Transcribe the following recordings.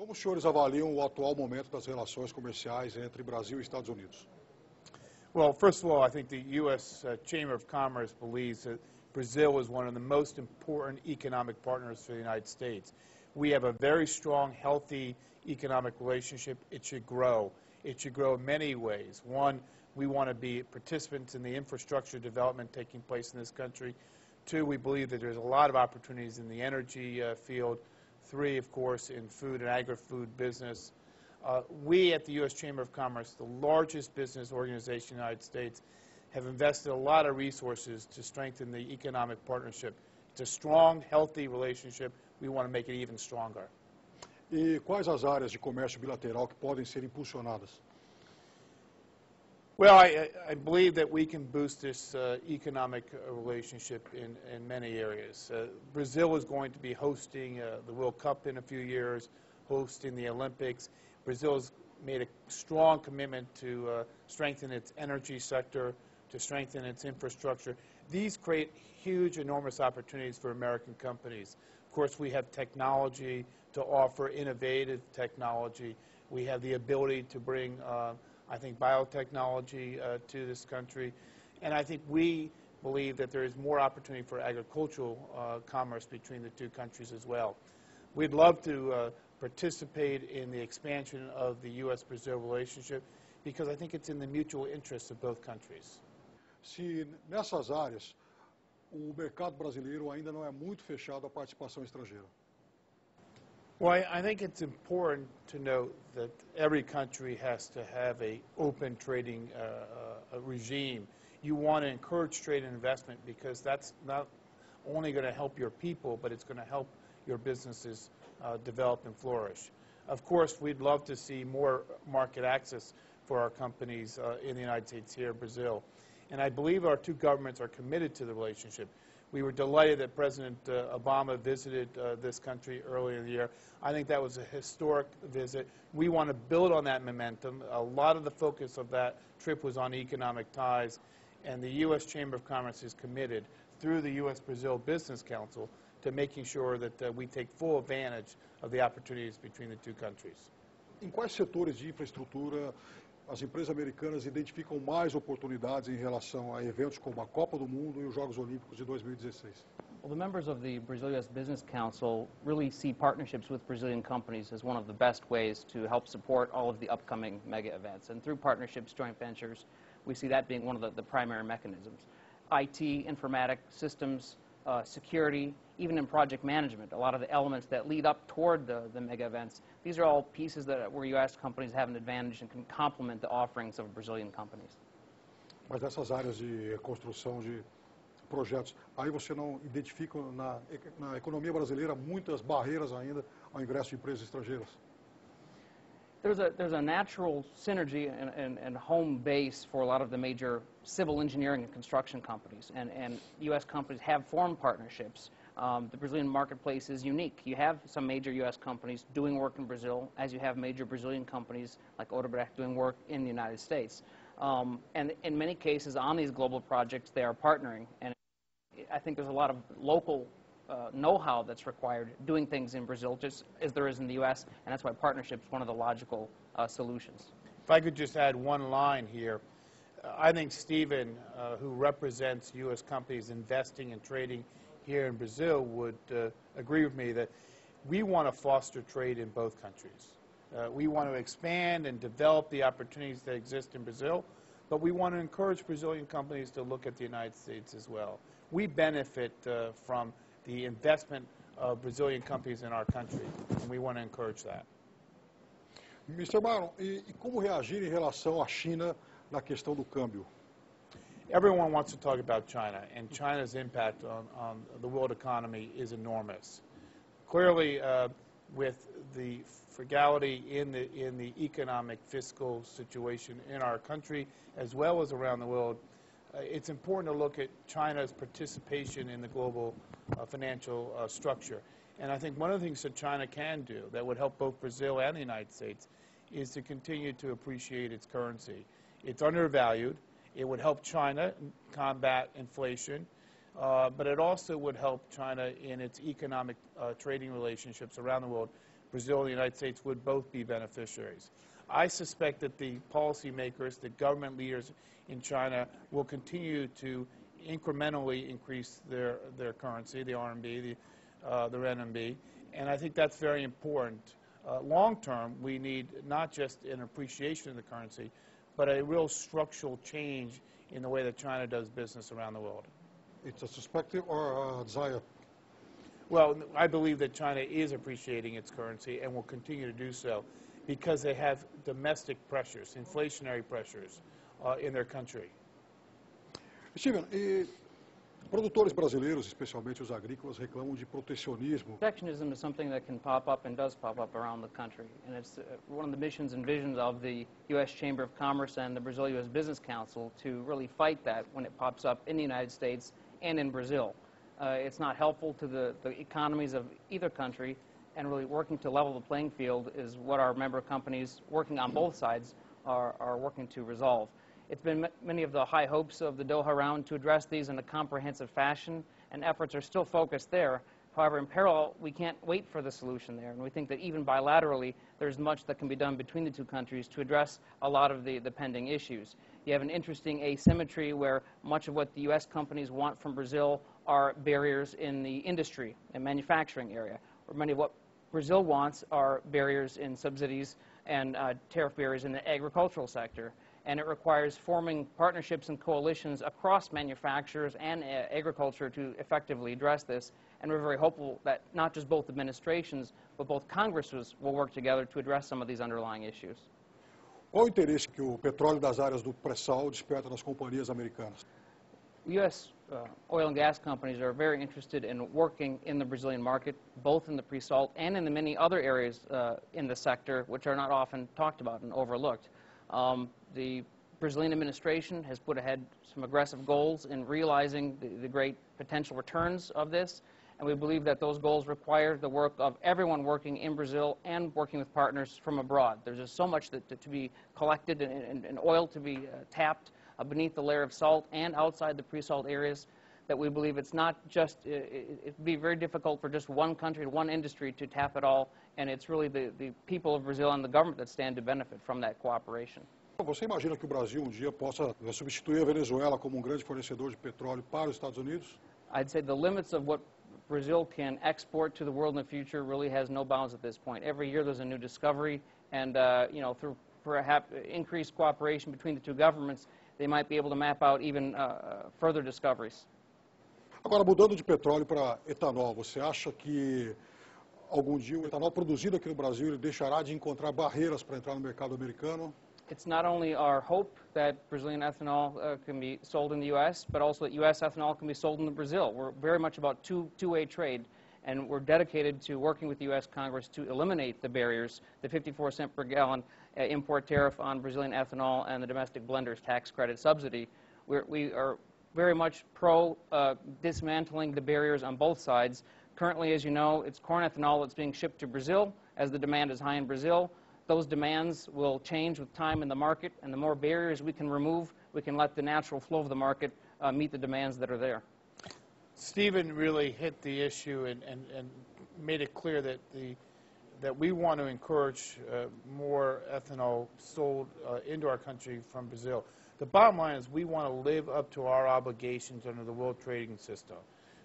Como os senhores avaliam o atual momento das relações comerciais entre Brasil e Estados Unidos? Well, first of all, I think the U.S. Chamber of Commerce believes that Brazil is one of the most important economic partners for the United States. We have a very strong, healthy economic relationship. It should grow. It should grow in many ways. One, we want to be participants in the infrastructure development taking place in this country. Two, we believe that there's a lot of opportunities in the energy field. Three, of course, in food and agri-food business. We at the U.S. Chamber of Commerce, the largest business organization in the United States, have invested a lot of resources to strengthen the economic partnership. It's a strong, healthy relationship. We want to make it even stronger. E quais as áreas de comércio bilateral que podem ser impulsionadas? Well, I believe that we can boost this economic relationship in many areas. Brazil is going to be hosting the World Cup in a few years, hosting the Olympics. Brazil has made a strong commitment to strengthen its energy sector, to strengthen its infrastructure. These create huge, enormous opportunities for American companies. Of course, we have technology to offer, innovative technology. We have the ability to bring I think biotechnology to this country, and I think we believe that there is more opportunity for agricultural commerce between the two countries as well. We'd love to participate in the expansion of the U.S.-Brazil relationship because I think it's in the mutual interest of both countries. Se nessas áreas o mercado brasileiro ainda não é muito fechado à participação estrangeira. Well, I think it's important to note that every country has to have an open trading regime. You want to encourage trade and investment because that's not only going to help your people, but it's going to help your businesses develop and flourish. Of course, we'd love to see more market access for our companies in the United States here in Brazil. And I believe our two governments are committed to the relationship. We were delighted that President Obama visited this country earlier in the year. I think that was a historic visit. We want to build on that momentum. A lot of the focus of that trip was on economic ties, and the U.S. Chamber of Commerce is committed through the U.S.-Brazil Business Council to making sure that we take full advantage of the opportunities between the two countries. Em quais setores de infraestrutura as empresas americanas identificam mais oportunidades em relação a eventos como a Copa do Mundo e os Jogos Olímpicos de 2016? Well, the members of the Brazil-U.S. Business Council really see partnerships with Brazilian companies as one of the best ways to help support all of the upcoming mega events. And through partnerships, joint ventures, we see that being one of the primary mechanisms. IT, informatic systems, security, even in project management, a lot of the elements that lead up toward the mega events, these are all pieces where U.S. companies have an advantage and can complement the offerings of Brazilian companies. Mas essas áreas de construção de projetos, aí você não identifica na economia brasileira muitas barreiras ainda ao ingresso de empresas estrangeiras? There's a natural synergy and home base for a lot of the major civil engineering and construction companies, and U.S. companies have formed partnerships. The Brazilian marketplace is unique. You have some major U.S. companies doing work in Brazil, as you have major Brazilian companies like Odebrecht doing work in the United States. And in many cases on these global projects, they are partnering, and I think there's a lot of local know-how that's required doing things in Brazil, just as there is in the U.S., and that's why partnership is one of the logical solutions. If I could just add one line here, I think Steven, who represents U.S. companies investing and trading here in Brazil, would agree with me that we want to foster trade in both countries. We want to expand and develop the opportunities that exist in Brazil, but we want to encourage Brazilian companies to look at the United States as well. We benefit from the investment of Brazilian companies in our country, and we want to encourage that. Mr. Myron, e como reagir em relação à China na questão do câmbio? Everyone wants to talk about China, and China's impact on the world economy is enormous. Clearly, with the frugality in the economic fiscal situation in our country, as well as around the world, it's important to look at China's participation in the global financial structure. And I think one of the things that China can do that would help both Brazil and the United States is to continue to appreciate its currency. It's undervalued. It would help China combat inflation, but it also would help China in its economic trading relationships around the world. Brazil and the United States would both be beneficiaries. I suspect that the policymakers, the government leaders in China will continue to incrementally increase their currency, the RMB, the renminbi, and I think that's very important. Long term, we need not just an appreciation of the currency, but a real structural change in the way that China does business around the world. It's a perspective or a desire? Well, I believe that China is appreciating its currency and will continue to do so because they have domestic pressures, inflationary pressures in their country. Steven, e produtores brasileiros, especialmente os agrícolas, reclamam de protecionismo. Protectionism is something that can pop up and does pop up around the country, and it's one of the missions and visions of the U.S. Chamber of Commerce and the Brazil-U.S. Business Council to really fight that when it pops up in the United States and in Brazil. It's not helpful to the economies of either country, and really working to level the playing field is what our member companies working on both sides are working to resolve. It's been many of the high hopes of the Doha round to address these in a comprehensive fashion, and efforts are still focused there. However, in parallel, we can't wait for the solution there, and we think that even bilaterally, there's much that can be done between the two countries to address a lot of the pending issues. You have an interesting asymmetry where much of what the U.S. companies want from Brazil are barriers in the industry and manufacturing area, or many of what Brazil wants are barriers in subsidies and tariff barriers in the agricultural sector. And it requires forming partnerships and coalitions across manufacturers and agriculture to effectively address this. And we're very hopeful that not just both administrations, but both Congresses will work together to address some of these underlying issues. Qual o interesse que o petróleo das áreas do pré-sal desperta nas companhias americanas? U.S. Oil and gas companies are very interested in working in the Brazilian market, both in the pre-salt and in the many other areas in the sector which are not often talked about and overlooked. The Brazilian administration has put ahead some aggressive goals in realizing the great potential returns of this, and we believe that those goals require the work of everyone working in Brazil and working with partners from abroad. There's just so much to be collected and oil to be tapped beneath the layer of salt and outside the pre-salt areas that we believe it's not just, it'd be very difficult for just one country, one industry to tap it all, and it's really the people of Brazil and the government that stand to benefit from that cooperation. Você imagina que o Brasil dia possa substituir a Venezuela como grande fornecedor de petróleo para os Estados Unidos? I'd say the limits of what Brazil can export to the world in the future really has no bounds at this point. Every year there's a new discovery, and you know, through perhaps increased cooperation between the two governments, they might be able to map out even further discoveries. Agora, mudando de petróleo para etanol, você acha que algum dia o etanol produzido aqui no Brasil ele deixará de encontrar barreiras para entrar no mercado americano? It's not only our hope that Brazilian ethanol can be sold in the U.S., but also that U.S. ethanol can be sold in Brazil. We're very much about two-way trade, and we're dedicated to working with the U.S. Congress to eliminate the barriers, the 54-cent per gallon import tariff on Brazilian ethanol and the domestic blenders tax credit subsidy. We are very much pro dismantling the barriers on both sides. Currently, as you know, it's corn ethanol that's being shipped to Brazil as the demand is high in Brazil. Those demands will change with time in the market, and the more barriers we can remove, we can let the natural flow of the market meet the demands that are there. Stephen really hit the issue and made it clear that we want to encourage more ethanol sold into our country from Brazil. The bottom line is we want to live up to our obligations under the World Trading System,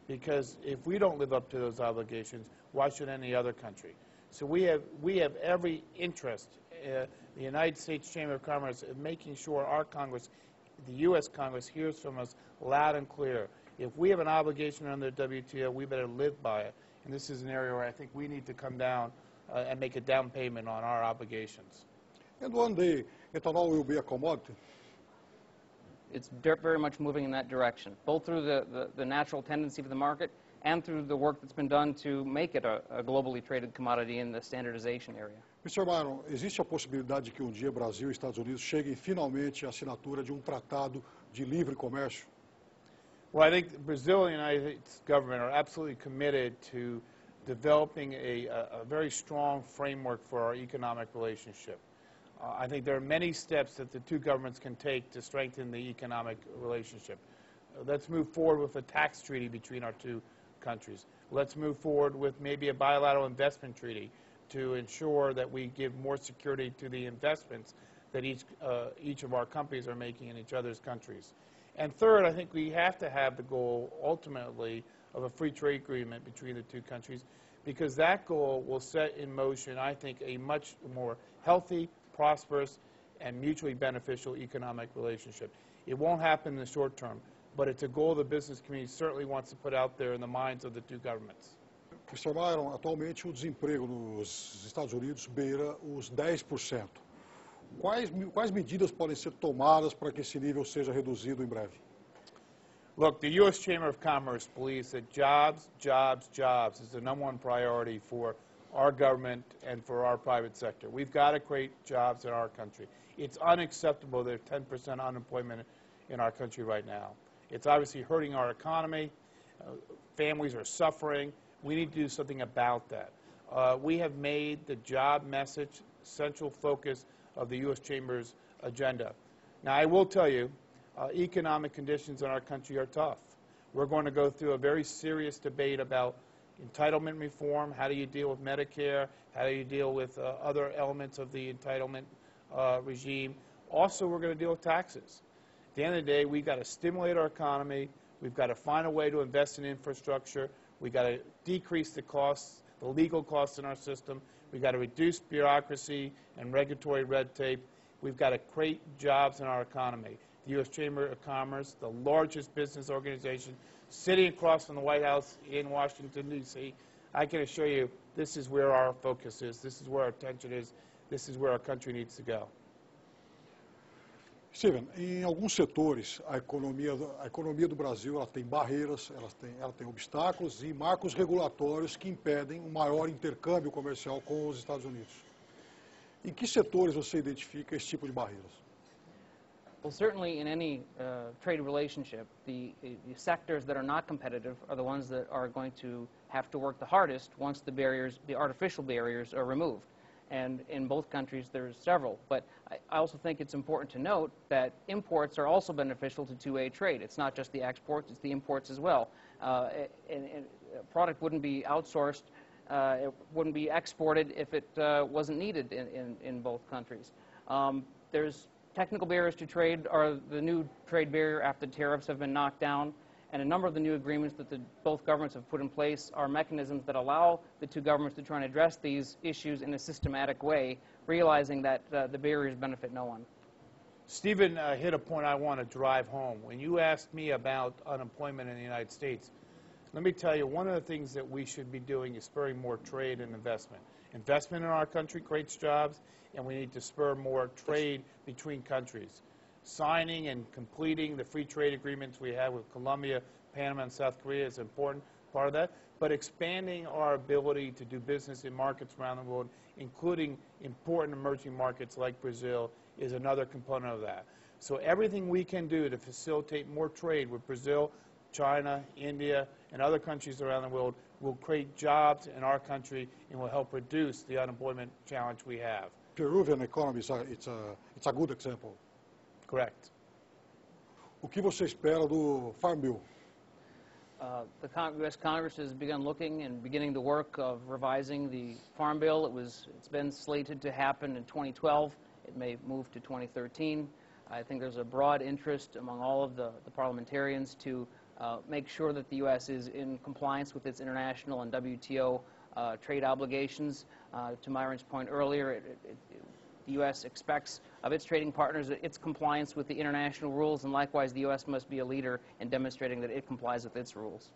because if we don't live up to those obligations, why should any other country? So we have every interest, the United States Chamber of Commerce, in making sure our Congress, the U.S. Congress, hears from us loud and clear. If we have an obligation under the WTO, we better live by it. And this is an area where I think we need to come down and make a down payment on our obligations. And one day, ethanol will be a commodity? It's very much moving in that direction, both through the natural tendency of the market and through the work that's been done to make it a globally traded commodity in the standardization area. Mr. Myron, existe a possibilidade de que um dia Brasil e Estados Unidos cheguem finalmente à assinatura de tratado de livre comércio? Well, I think Brazil and the United States government are absolutely committed to developing a very strong framework for our economic relationship. I think there are many steps that the two governments can take to strengthen the economic relationship. Let's move forward with a tax treaty between our two countries. Let's move forward with maybe a bilateral investment treaty to ensure that we give more security to the investments that each of our companies are making in each other's countries. And third, I think we have to have the goal, ultimately, of a free trade agreement between the two countries, because that goal will set in motion, I think, a much more healthy, prosperous, and mutually beneficial economic relationship. It won't happen in the short term, but it's a goal the business community certainly wants to put out there in the minds of the two governments. Mr. Myron, atualmente o desemprego nos Estados Unidos beira os 10%. Quais medidas podem ser tomadas para que esse nível seja reduzido em breve? Look, the U.S. Chamber of Commerce believes that jobs, jobs, jobs is the #1 priority for our government and for our private sector. We've got to create jobs in our country. It's unacceptable there's 10% unemployment in our country right now. It's obviously hurting our economy. Families are suffering. We need to do something about that. We have made the job message central focus of the U.S. Chamber's agenda. Now, I will tell you, economic conditions in our country are tough. We're going to go through a very serious debate about entitlement reform. How do you deal with Medicare? How do you deal with other elements of the entitlement regime? Also, we're going to deal with taxes. At the end of the day, we've got to stimulate our economy. We've got to find a way to invest in infrastructure. We've got to decrease the costs, the legal costs in our system. We've got to reduce bureaucracy and regulatory red tape. We've got to create jobs in our economy. The U.S. Chamber of Commerce, the largest business organization, sitting across from the White House in Washington, D.C., I can assure you this is where our focus is. This is where our attention is. This is where our country needs to go. Steven, em alguns setores, a economia do Brasil ela tem barreiras, ela tem obstáculos e marcos regulatórios que impedem um maior intercâmbio comercial com os Estados Unidos. Em que setores você identifica esse tipo de barreiras? Well, certainly in any trade relationship, the sectors that are not competitive are the ones that are going to have to work the hardest once the artificial barriers are removed. And in both countries, there's several. But I also think it's important to note that imports are also beneficial to two-way trade. It's not just the exports, it's the imports as well. And a product wouldn't be outsourced, it wouldn't be exported if it wasn't needed in both countries. There's technical barriers to trade are the new trade barrier after tariffs have been knocked down. And a number of the new agreements that both governments have put in place are mechanisms that allow the two governments to try and address these issues in a systematic way, realizing that the barriers benefit no one. Steven hit a point I want to drive home. When you asked me about unemployment in the United States, let me tell you, one of the things that we should be doing is spurring more trade and investment. Investment in our country creates jobs, and we need to spur more trade between countries. Signing and completing the free trade agreements we have with Colombia, Panama, and South Korea is an important part of that. But expanding our ability to do business in markets around the world, including important emerging markets like Brazil, is another component of that. So everything we can do to facilitate more trade with Brazil, China, India, and other countries around the world will create jobs in our country and will help reduce the unemployment challenge we have. Peruvian economy, it's a good example. Correct. O que você espera do Farm Bill? The U.S. Congress has begun looking and beginning the work of revising the Farm Bill. It's been slated to happen in 2012. It may move to 2013. I think there's a broad interest among all of the parliamentarians to make sure that the U.S. is in compliance with its international and WTO trade obligations. To Myron's point earlier, the U.S. expects of its trading partners its compliance with the international rules, and likewise the U.S. must be a leader in demonstrating that it complies with its rules.